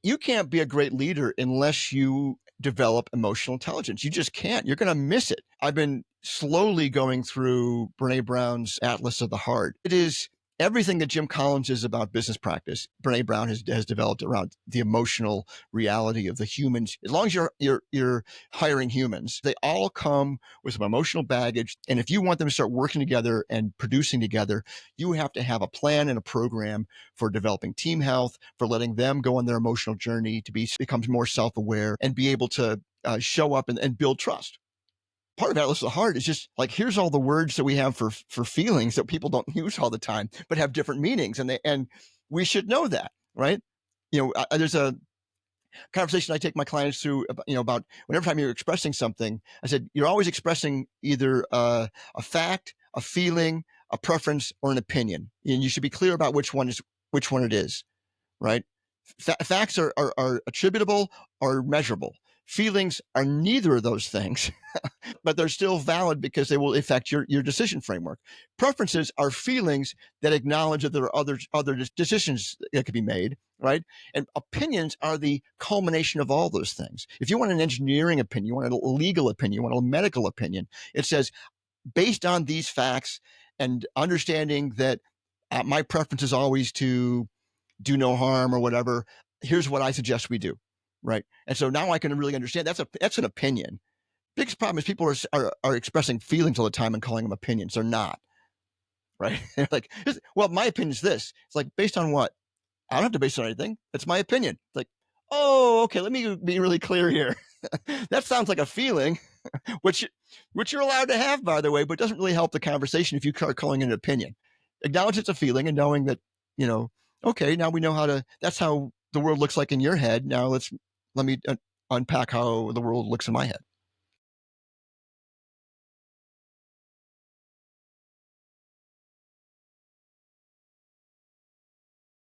You can't be a great leader unless you develop emotional intelligence. You just can't. You're going to miss it. I've been slowly going through Brené Brown's Atlas of the Heart. It is everything that Jim Collins is about business practice. Brené Brown has developed around the emotional reality of the humans. As long as you're hiring humans, they all come with some emotional baggage. And if you want them to start working together and producing together, you have to have a plan and a program for developing team health, for letting them go on their emotional journey to become more self-aware and be able to show up and build trust. Part of Atlas of the Heart is just like, here's all the words that we have for feelings that people don't use all the time, but have different meanings. And we should know that, right? There's a conversation I take my clients through, about whenever time you're expressing something, I said, you're always expressing either a fact, a feeling, a preference, or an opinion. And you should be clear about which one it is, right? Facts are attributable or measurable. Feelings are neither of those things, but they're still valid because they will affect your decision framework. Preferences are feelings that acknowledge that there are other decisions that could be made, right? And opinions are the culmination of all those things. If you want an engineering opinion, you want a legal opinion, you want a medical opinion, it says, based on these facts and understanding that my preference is always to do no harm or whatever, here's what I suggest we do, right? And so now I can really understand that's an opinion. Biggest problem is people are expressing feelings all the time and calling them opinions. They're not, right? They're like, well, my opinion is this. It's like, based on what? I don't have to base it on anything. It's my opinion. It's like, oh, okay, let me be really clear here. That sounds like a feeling, which you're allowed to have, by the way, but doesn't really help the conversation if you start calling it an opinion. Acknowledge it's a feeling and knowing that, okay, now we know that's how the world looks like in your head. Now let me unpack how the world looks in my head.